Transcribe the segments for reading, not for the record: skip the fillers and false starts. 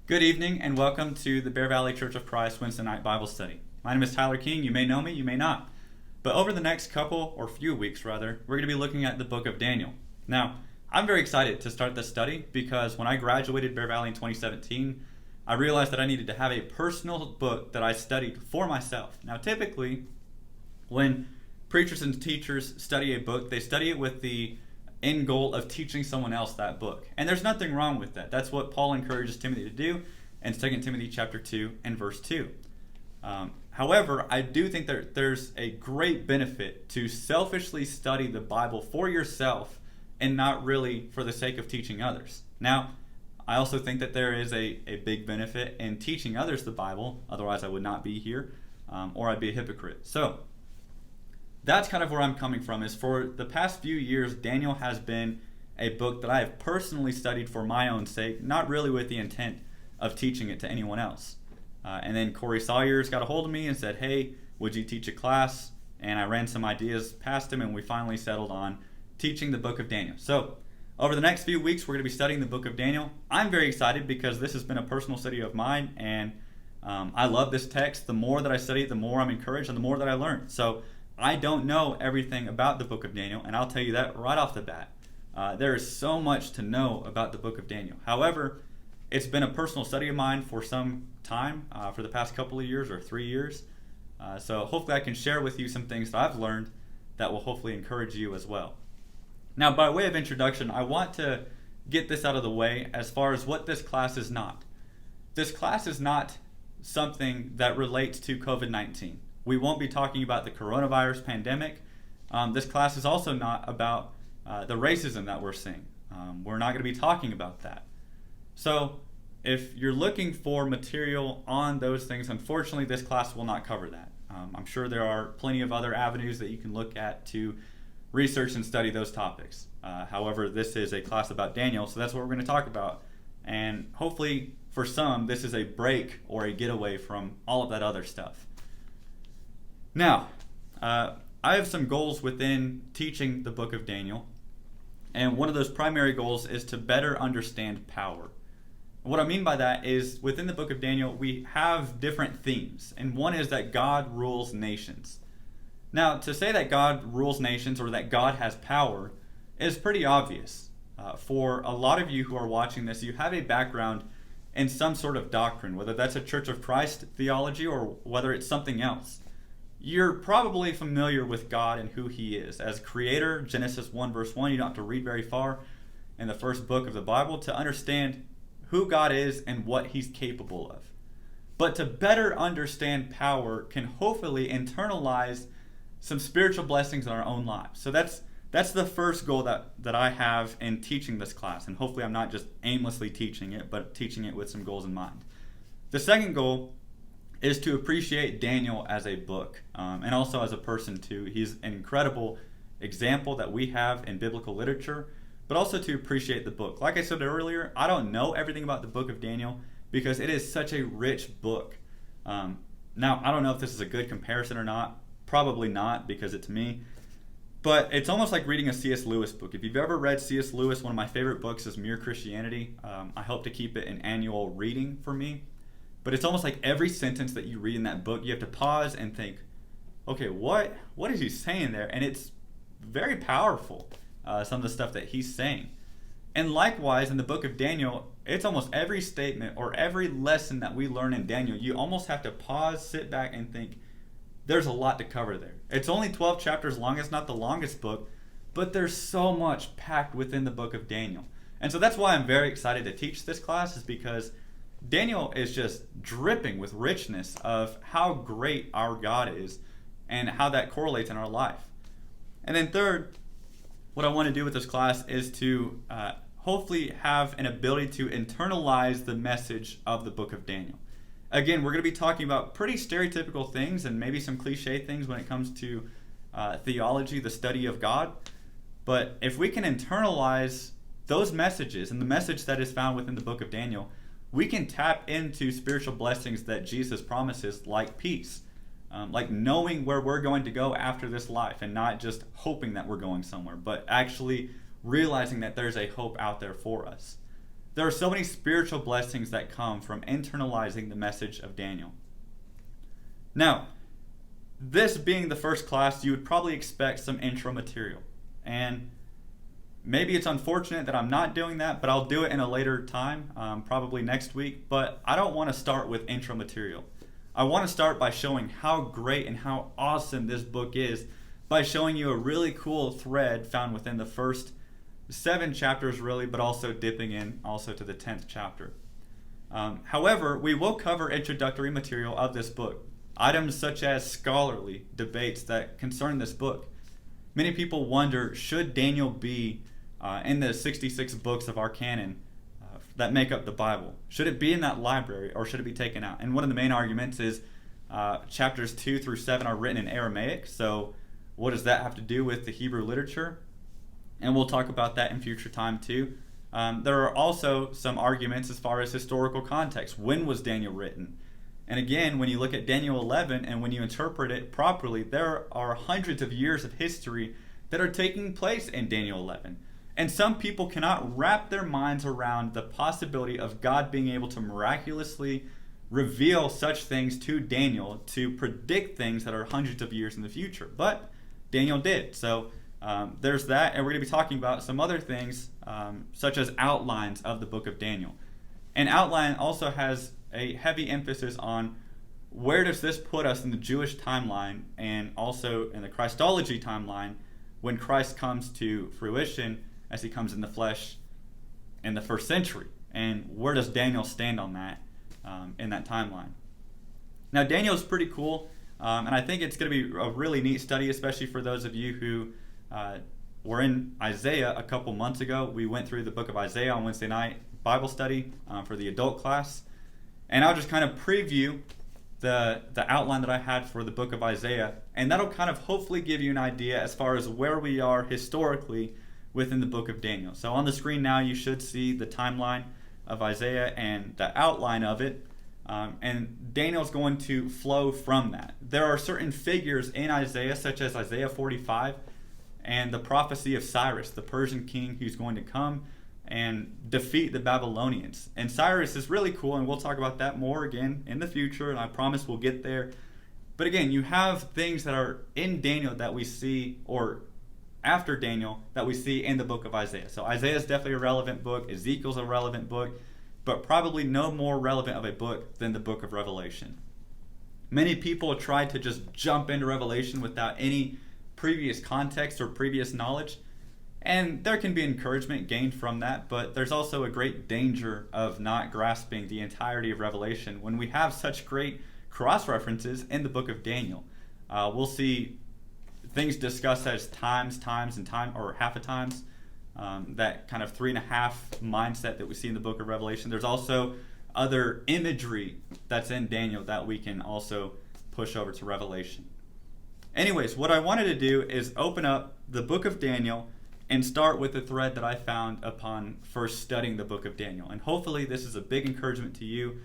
Good evening and welcome to the Bear Valley Church of Christ Wednesday night Bible study. My name is Tyler King. You may know me, you may not. But over the next few weeks, we're going to be looking at the book of Daniel. Now, I'm very excited to start this study because when I graduated Bear Valley in 2017, I realized that I needed to have a personal book that I studied for myself. Now, typically, when preachers and teachers study a book, they study it with the end goal of teaching someone else that book. And there's nothing wrong with that. That's what Paul encourages Timothy to do in 2 Timothy chapter 2 and verse 2. However, I do think that there's a great benefit to selfishly study the Bible for yourself and not really for the sake of teaching others. Now, I also think that there is a big benefit in teaching others the Bible, otherwise I would not be here, or I'd be a hypocrite. So, that's kind of where I'm coming from, is for the past few years, Daniel has been a book that I have personally studied for my own sake, not really with the intent of teaching it to anyone else. And then Corey Sawyers got a hold of me and said, hey, would you teach a class? And I ran some ideas past him, and we finally settled on teaching the book of Daniel. So, over the next few weeks, we're going to be studying the book of Daniel. I'm very excited because this has been a personal study of mine, and I love this text. The more that I study it, the more I'm encouraged and the more that I learn. So, I don't know everything about the book of Daniel, and I'll tell you that right off the bat. There is so much to know about the book of Daniel. However, it's been a personal study of mine for some time, for the past couple of years or 3 years. So hopefully I can share with you some things that I've learned that will hopefully encourage you as well. Now, by way of introduction, I want to get this out of the way as far as what this class is not. This class is not something that relates to COVID-19. We won't be talking about the coronavirus pandemic. This class is also not about the racism that we're seeing. We're not going to be talking about that. So if you're looking for material on those things, unfortunately, this class will not cover that. I'm sure there are plenty of other avenues that you can look at to research and study those topics. However, this is a class about Daniel, so that's what we're going to talk about. And hopefully, for some, this is a break or a getaway from all of that other stuff. Now, I have some goals within teaching the book of Daniel, and one of those primary goals is to better understand power. What I mean by that is within the book of Daniel, we have different themes, and one is that God rules nations. Now, to say that God rules nations or that God has power is pretty obvious. For a lot of you who are watching this, you have a background in some sort of doctrine, whether that's a Church of Christ theology or whether it's something else. You're probably familiar with God and who He is. As creator, Genesis 1 verse 1, you don't have to read very far in the first book of the Bible to understand who God is and what He's capable of. But to better understand power can hopefully internalize some spiritual blessings in our own lives. So that's the first goal that I have in teaching this class. And hopefully I'm not just aimlessly teaching it, but teaching it with some goals in mind. The second goal is to appreciate Daniel as a book, and also as a person too. He's an incredible example that we have in biblical literature, but also to appreciate the book. Like I said earlier, I don't know everything about the book of Daniel because it is such a rich book. Now, I don't know if this is a good comparison or not. Probably not, because it's me. But it's almost like reading a C.S. Lewis book. If you've ever read C.S. Lewis, one of my favorite books is Mere Christianity. I hope to keep it an annual reading for me. But it's almost like every sentence that you read in that book, you have to pause and think, okay, what is he saying there? And it's very powerful, some of the stuff that he's saying. And likewise, in the book of Daniel, it's almost every statement or every lesson that we learn in Daniel, you almost have to pause, sit back, and think, there's a lot to cover there. It's only 12 chapters long. It's not the longest book, but there's so much packed within the book of Daniel. And so that's why I'm very excited to teach this class, is because Daniel is just dripping with richness of how great our God is and how that correlates in our life. And then third, what I want to do with this class is to hopefully have an ability to internalize the message of the book of Daniel. Again, we're going to be talking about pretty stereotypical things and maybe some cliche things when it comes to theology, the study of God. But if we can internalize those messages and the message that is found within the book of Daniel, we can tap into spiritual blessings that Jesus promises, like peace, like knowing where we're going to go after this life and not just hoping that we're going somewhere, but actually realizing that there's a hope out there for us. There are so many spiritual blessings that come from internalizing the message of Daniel. Now, this being the first class, you would probably expect some intro material. And maybe it's unfortunate that I'm not doing that, but I'll do it in a later time, probably next week. But I don't want to start with intro material. I want to start by showing how great and how awesome this book is by showing you a really cool thread found within the first 7 chapters really, but also dipping in also to the 10th chapter. However, we will cover introductory material of this book. Items such as scholarly debates that concern this book. Many people wonder, should Daniel be in the 66 books of our canon that make up the Bible? Should it be in that library or should it be taken out? And one of the main arguments is chapters 2 through 7 are written in Aramaic, so what does that have to do with the Hebrew literature? And we'll talk about that in future time too. There are also some arguments as far as historical context. When was Daniel written? And again, when you look at Daniel 11 and when you interpret it properly, there are hundreds of years of history that are taking place in Daniel 11. And some people cannot wrap their minds around the possibility of God being able to miraculously reveal such things to Daniel to predict things that are hundreds of years in the future. But Daniel did. So there's that, and we're going to be talking about some other things such as outlines of the book of Daniel. An outline also has a heavy emphasis on where does this put us in the Jewish timeline and also in the Christology timeline when Christ comes to fruition as he comes in the flesh in the first century. And where does Daniel stand on that in that timeline? Now, Daniel is pretty cool, and I think it's going to be a really neat study, especially for those of you who were in Isaiah a couple months ago. We went through the book of Isaiah on Wednesday night Bible study for the adult class. And I'll just kind of preview the outline that I had for the book of Isaiah. And that'll kind of hopefully give you an idea as far as where we are historically within the book of Daniel. So on the screen now you should see the timeline of Isaiah and the outline of it. And Daniel's going to flow from that. There are certain figures in Isaiah, such as Isaiah 45 and the prophecy of Cyrus, the Persian king who's going to come and defeat the Babylonians. And Cyrus is really cool, and we'll talk about that more again in the future, and I promise we'll get there. But again, you have things that are in Daniel that we see, or after Daniel, that we see in the book of Isaiah. So Isaiah is definitely a relevant book. Ezekiel's a relevant book, but probably no more relevant of a book than the book of Revelation. Many people try to just jump into Revelation without any previous context or previous knowledge. And there can be encouragement gained from that, but there's also a great danger of not grasping the entirety of Revelation when we have such great cross-references in the book of Daniel. We'll see things discussed as times, and time, or half a times, that kind of 3.5 mindset that we see in the book of Revelation. There's also other imagery that's in Daniel that we can also push over to Revelation. Anyways, what I wanted to do is open up the book of Daniel and start with the thread that I found upon first studying the book of Daniel. And hopefully this is a big encouragement to you.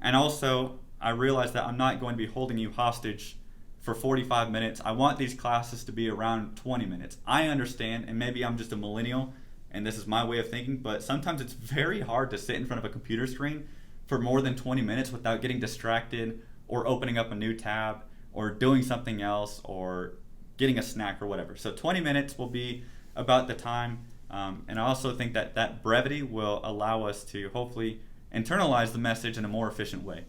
And also, I realize that I'm not going to be holding you hostage for 45 minutes. I want these classes to be around 20 minutes. I understand, and maybe I'm just a millennial, and this is my way of thinking, but sometimes it's very hard to sit in front of a computer screen for more than 20 minutes without getting distracted or opening up a new tab or doing something else or getting a snack or whatever. So 20 minutes will be about the time, and I also think that that brevity will allow us to hopefully internalize the message in a more efficient way.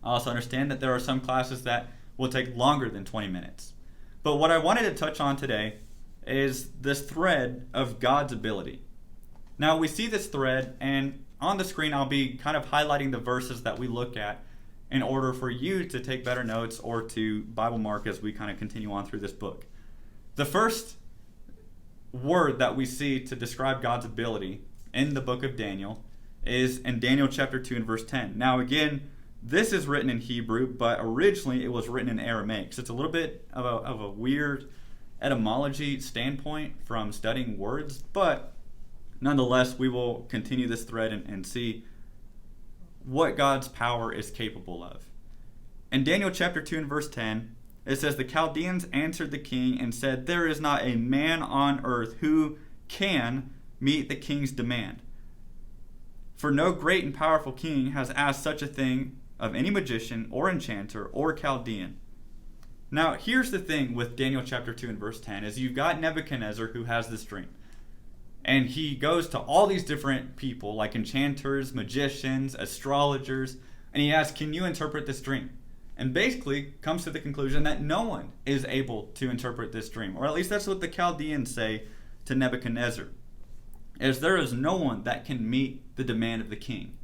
I also understand that there are some classes that will take longer than 20 minutes. But what I wanted to touch on today is this thread of God's ability. Now we see this thread, and on the screen I'll be kind of highlighting the verses that we look at in order for you to take better notes or to Bible mark as we kind of continue on through this book. The first word that we see to describe God's ability in the book of Daniel is in Daniel chapter 2 and verse 10. Now again, this is written in Hebrew, but originally it was written in Aramaic. So it's a little bit of a weird etymology standpoint from studying words, but nonetheless, we will continue this thread and see what God's power is capable of. In Daniel chapter 2 and verse 10, it says, "The Chaldeans answered the king and said, 'There is not a man on earth who can meet the king's demand.'" For no great and powerful king has asked such a thing of any magician or enchanter or Chaldean. Now, here's the thing with Daniel chapter 2 and verse 10 is you've got Nebuchadnezzar who has this dream. And he goes to all these different people like enchanters, magicians, astrologers, and he asks, can you interpret this dream? And basically comes to the conclusion that no one is able to interpret this dream. Or at least that's what the Chaldeans say to Nebuchadnezzar. As there is no one that can meet the demand of the king.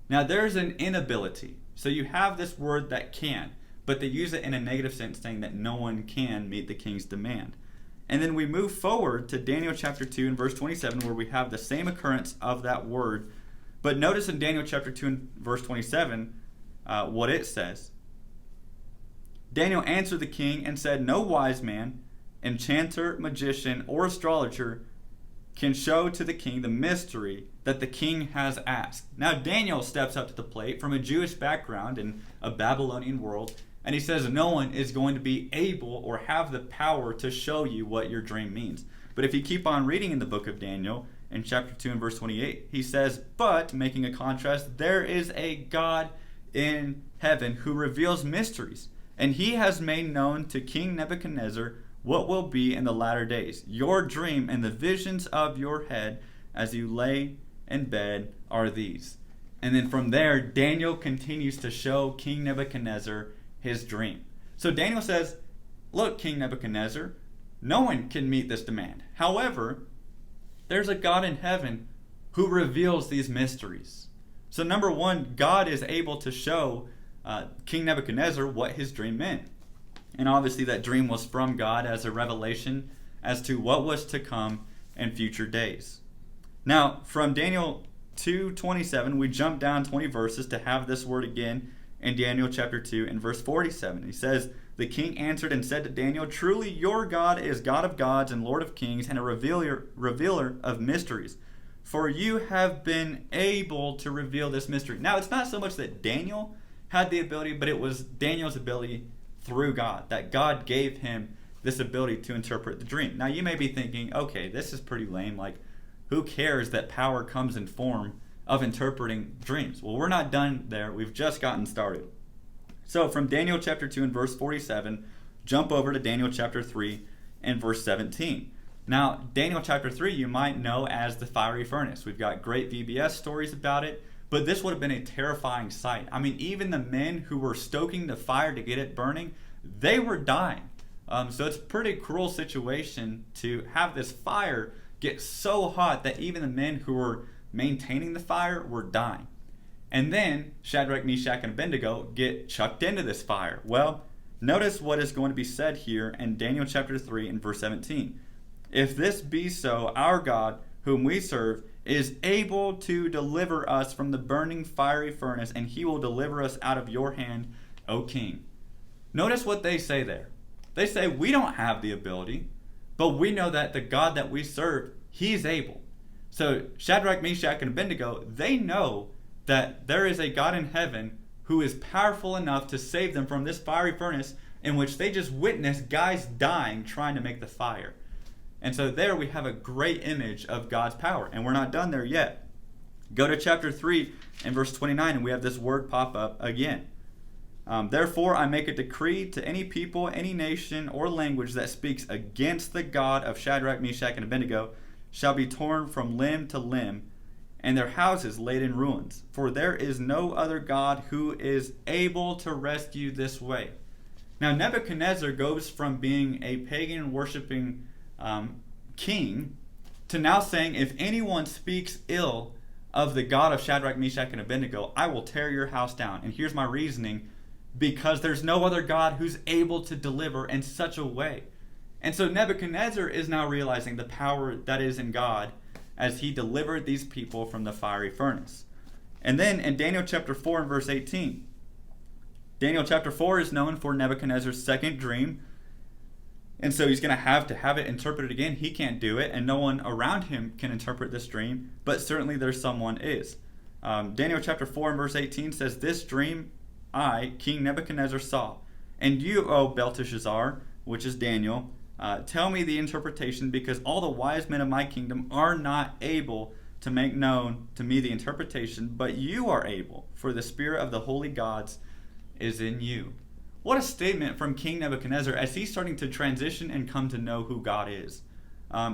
Now there's an inability. So you have this word that can, but they use it in a negative sense, saying that no one can meet the king's demand. And then we move forward to Daniel chapter 2 and verse 27, where we have the same occurrence of that word. But notice in Daniel chapter 2 and verse 27 what it says. Daniel answered the king and said, no wise man, enchanter, magician, or astrologer can show to the king the mystery that the king has asked. Now Daniel steps up to the plate from a Jewish background in a Babylonian world, and he says no one is going to be able or have the power to show you what your dream means. But if you keep on reading in the book of Daniel, in chapter 2 and verse 28, he says, but, making a contrast, there is a God in heaven who reveals mysteries, and he has made known to King Nebuchadnezzar what will be in the latter days. Your dream and the visions of your head as you lay in bed are these. And then from there, Daniel continues to show King Nebuchadnezzar his dream. So Daniel says, look, King Nebuchadnezzar, no one can meet this demand. However, there's a God in heaven who reveals these mysteries. So number one, God is able to show King Nebuchadnezzar what his dream meant. And obviously that dream was from God as a revelation as to what was to come in future days. Now, from Daniel 2:27, we jump down 20 verses to have this word again in Daniel chapter 2 and verse 47. He says, the king answered and said to Daniel, truly your God is God of gods and Lord of kings and a revealer of mysteries. For you have been able to reveal this mystery. Now, it's not so much that Daniel had the ability, but it was Daniel's ability through God, that God gave him this ability to interpret the dream. Now you may be thinking, okay, this is pretty lame. Like, who cares that power comes in form of interpreting dreams? Well, we're not done there. We've just gotten started. So from Daniel chapter 2 and verse 47, jump over to Daniel chapter 3 and verse 17. Now, Daniel chapter 3 you might know as the fiery furnace. We've got great VBS stories about it. But this would have been a terrifying sight. I mean, even the men who were stoking the fire to get it burning, they were dying. So it's a pretty cruel situation to have this fire get so hot that even the men who were maintaining the fire were dying. And then Shadrach, Meshach, and Abednego get chucked into this fire. Well, notice what is going to be said here in Daniel chapter 3 and verse 17. If this be so, our God, whom we serve, is able to deliver us from the burning fiery furnace, and he will deliver us out of your hand, O king. Notice what they say there. They say, we don't have the ability, but we know that the God that we serve, he's able. So Shadrach, Meshach, and Abednego, they know that there is a God in heaven who is powerful enough to save them from this fiery furnace in which they just witnessed guys dying trying to make the fire. And so there we have a great image of God's power. And we're not done there yet. Go to chapter 3 and verse 29, and we have this word pop up again. Therefore I make a decree to any people, any nation, or language that speaks against the God of Shadrach, Meshach, and Abednego shall be torn from limb to limb, and their houses laid in ruins. For there is no other God who is able to rescue this way. Now Nebuchadnezzar goes from being a pagan worshiping king to now saying, if anyone speaks ill of the God of Shadrach, Meshach, and Abednego, I will tear your house down. And here's my reasoning: because there's no other God who's able to deliver in such a way. And so Nebuchadnezzar is now realizing the power that is in God as he delivered these people from the fiery furnace. And then in Daniel chapter 4 and verse 18, Daniel chapter 4 is known for Nebuchadnezzar's second dream. And so he's going to have it interpreted again. He can't do it, and no one around him can interpret this dream, but certainly there's someone is. Daniel chapter 4 and verse 18 says, this dream I, King Nebuchadnezzar, saw. And you, O Belteshazzar, which is Daniel, tell me the interpretation, because all the wise men of my kingdom are not able to make known to me the interpretation, but you are able, for the spirit of the holy gods is in you. What a statement from King Nebuchadnezzar as he's starting to transition and come to know who God is.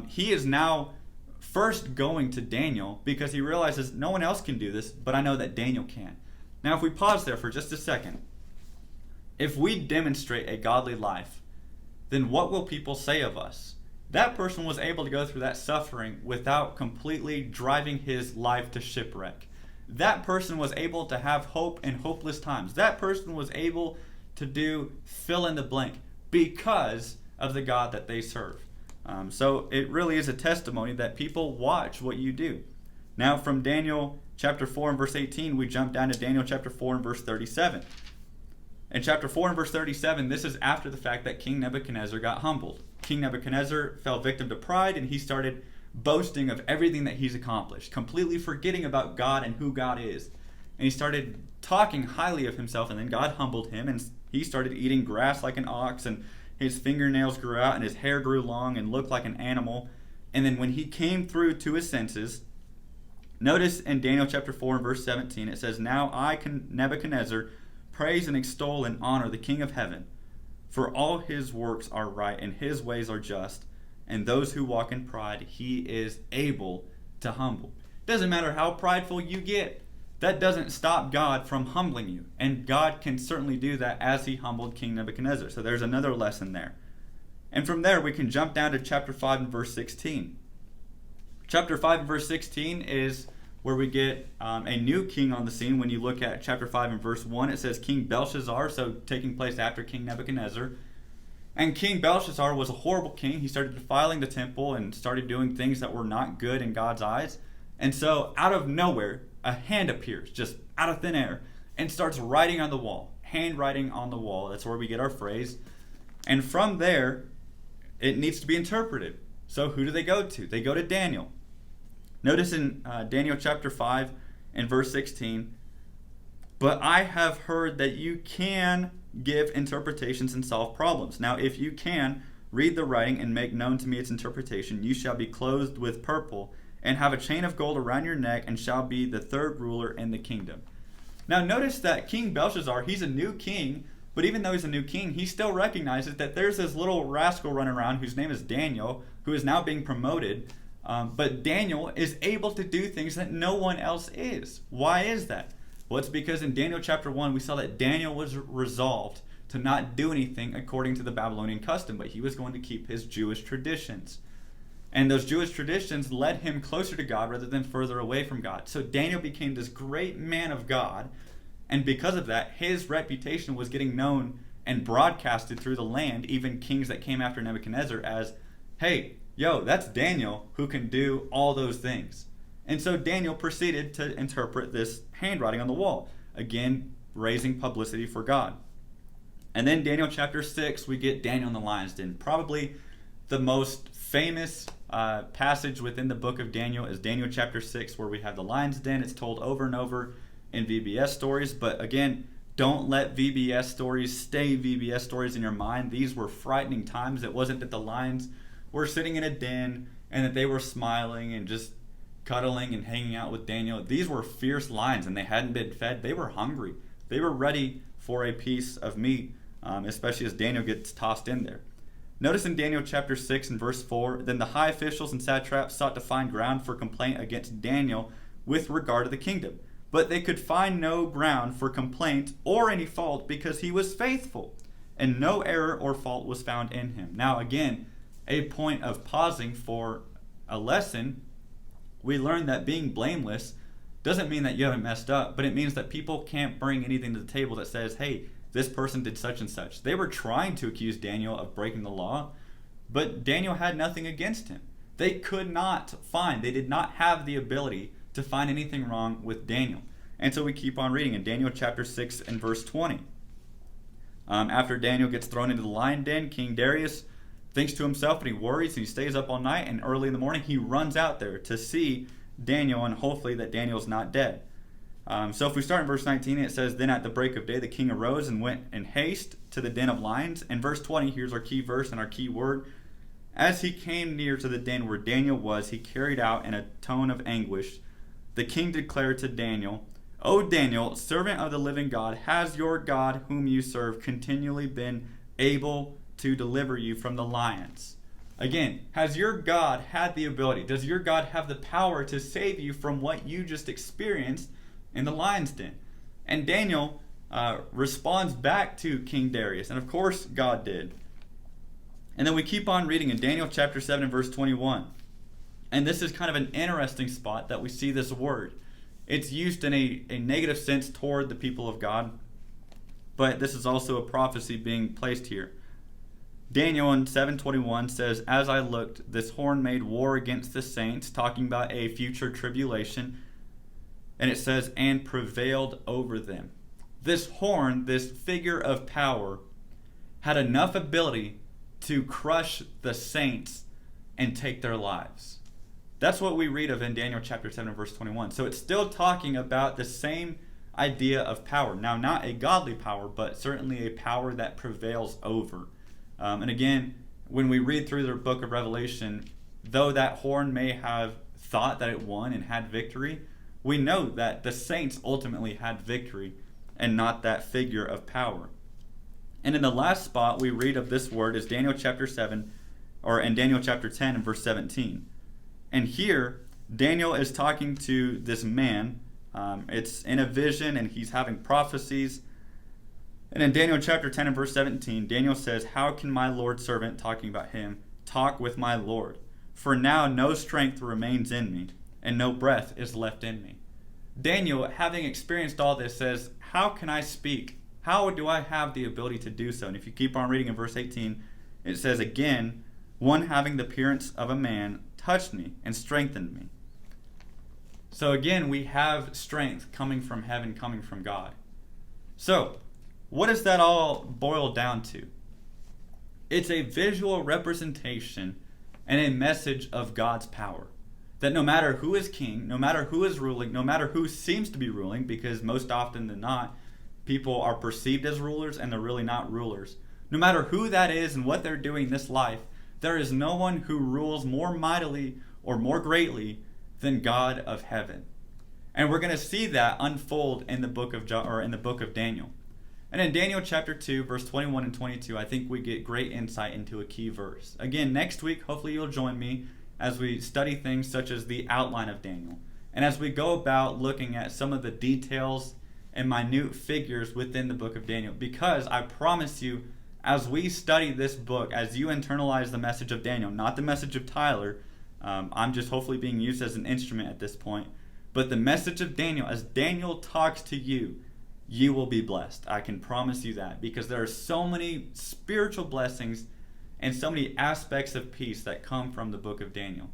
He is now first going to Daniel because he realizes no one else can do this, but I know that Daniel can. Now, if we pause there for just a second, if we demonstrate a godly life, then what will people say of us? That person was able to go through that suffering without completely driving his life to shipwreck. That person was able to have hope in hopeless times. That person was able to do fill in the blank because of the God that they serve. So it really is a testimony that people watch what you do. Now from Daniel chapter 4 and verse 18, we jump down to Daniel chapter 4 and verse 37. In chapter 4 and verse 37, this is after the fact that King Nebuchadnezzar got humbled. King Nebuchadnezzar fell victim to pride, and he started boasting of everything that he's accomplished, completely forgetting about God and who God is. And he started talking highly of himself, and then God humbled him, and he started eating grass like an ox, and his fingernails grew out, and his hair grew long and looked like an animal. And then when he came through to his senses, notice in Daniel chapter 4 and verse 17, it says, "Now I, Nebuchadnezzar, praise and extol and honor the King of heaven, for all his works are right and his ways are just, and those who walk in pride he is able to humble." Doesn't matter how prideful you get, that doesn't stop God from humbling you. And God can certainly do that as he humbled King Nebuchadnezzar. So there's another lesson there. And from there we can jump down to chapter 5 and verse 16. Chapter 5 and verse 16 is where we get a new king on the scene. When you look at chapter 5 and verse 1, it says King Belshazzar, so taking place after King Nebuchadnezzar. And King Belshazzar was a horrible king. He started defiling the temple and started doing things that were not good in God's eyes. And so out of nowhere, a hand appears, just out of thin air, and starts writing on the wall. Handwriting on the wall. That's where we get our phrase. And from there, it needs to be interpreted. So who do they go to? They go to Daniel. Notice in Daniel chapter 5 and verse 16, "But I have heard that you can give interpretations and solve problems. Now if you can read the writing and make known to me its interpretation, you shall be clothed with purple and have a chain of gold around your neck and shall be the third ruler in the kingdom." Now notice that King Belshazzar, he's a new king, but even though he's a new king, he still recognizes that there's this little rascal running around whose name is Daniel, who is now being promoted. But Daniel is able to do things that no one else is. Why is that? Well, it's because in Daniel chapter 1, we saw that Daniel was resolved to not do anything according to the Babylonian custom, but he was going to keep his Jewish traditions. And those Jewish traditions led him closer to God rather than further away from God. So Daniel became this great man of God, and because of that, his reputation was getting known and broadcasted through the land, even kings that came after Nebuchadnezzar, as, hey, yo, that's Daniel who can do all those things. And so Daniel proceeded to interpret this handwriting on the wall, again, raising publicity for God. And then Daniel chapter 6, we get Daniel in the lion's den. Probably the most famous passage within the book of Daniel is Daniel chapter 6, where we have the lion's den. It's told over and over in VBS stories, but again, don't let VBS stories stay VBS stories in your mind. These were frightening times. It wasn't that the lions were sitting in a den and that they were smiling and just cuddling and hanging out with Daniel. These were fierce lions, and they hadn't been fed. They were hungry. They were ready for a piece of meat, especially as Daniel gets tossed in there. Notice in Daniel chapter 6 and verse 4, "Then the high officials and satraps sought to find ground for complaint against Daniel with regard to the kingdom. But they could find no ground for complaint or any fault, because he was faithful, and no error or fault was found in him." Now again, a point of pausing for a lesson. We learned that being blameless doesn't mean that you haven't messed up, but it means that people can't bring anything to the table that says, hey, this person did such and such. They were trying to accuse Daniel of breaking the law, but Daniel had nothing against him. They could not find, they did not have the ability to find anything wrong with Daniel. And so we keep on reading in Daniel chapter 6 and verse 20. After Daniel gets thrown into the lion den, King Darius thinks to himself, and he worries, and he stays up all night, and early in the morning he runs out there to see Daniel, and hopefully that Daniel's not dead. So if we start in verse 19, it says, "Then at the break of day the king arose and went in haste to the den of lions." In verse 20, here's our key verse and our key word. As he came near to the den where Daniel was, he carried out in a tone of anguish. The king declared to Daniel, O Daniel, servant of the living God, has your God whom you serve continually been able to deliver you from the lions? Again, has your God had the ability? Does your God have the power to save you from what you just experienced in the lion's den? And Daniel responds back to King Darius, and of course God did. And then we keep on reading in Daniel chapter 7 verse 21. And this is kind of an interesting spot that we see this word. It's used in a negative sense toward the people of God, but this is also a prophecy being placed here. Daniel in 7:21 says, As I looked, this horn made war against the saints, talking about a future tribulation. And it says, and prevailed over them. This horn, this figure of power, had enough ability to crush the saints and take their lives. That's what we read of in Daniel chapter 7 verse 21. So it's still talking about the same idea of power. Now, not a godly power, but certainly a power that prevails over. And again, when we read through the book of Revelation, though that horn may have thought that it won and had victory, we know that the saints ultimately had victory and not that figure of power. And in the last spot we read of this word is Daniel chapter 7, or in Daniel chapter 10 and verse 17. And here, Daniel is talking to this man. It's in a vision and he's having prophecies. And in Daniel chapter 10 and verse 17, Daniel says, How can my Lord's servant, talking about him, talk with my Lord? For now no strength remains in me, and no breath is left in me. Daniel, having experienced all this, says, How can I speak? How do I have the ability to do so? And if you keep on reading in verse 18, it says, Again, one having the appearance of a man touched me and strengthened me. So again, we have strength coming from heaven, coming from God. So, what does that all boil down to? It's a visual representation and a message of God's power. That no matter who is king, no matter who is ruling, no matter who seems to be ruling, because most often than not, people are perceived as rulers and they're really not rulers. No matter who that is and what they're doing in this life, there is no one who rules more mightily or more greatly than God of heaven. And we're going to see that unfold in the book of Daniel. And in Daniel chapter 2, verse 21 and 22, I think we get great insight into a key verse. Again, next week, hopefully you'll join me as we study things such as the outline of Daniel. And as we go about looking at some of the details and minute figures within the book of Daniel. Because I promise you, as we study this book, as you internalize the message of Daniel, not the message of Tyler, I'm just hopefully being used as an instrument at this point, but the message of Daniel, as Daniel talks to you, you will be blessed. I can promise you that, because there are so many spiritual blessings and so many aspects of peace that come from the book of Daniel.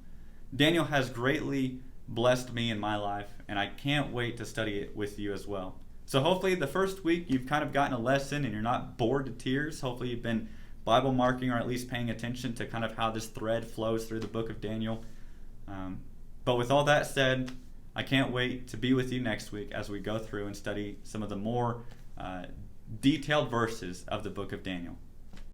Daniel has greatly blessed me in my life, and I can't wait to study it with you as well. So hopefully the first week you've kind of gotten a lesson and you're not bored to tears. Hopefully you've been Bible marking, or at least paying attention to kind of how this thread flows through the book of Daniel. But with all that said, I can't wait to be with you next week as we go through and study some of the more detailed verses of the book of Daniel.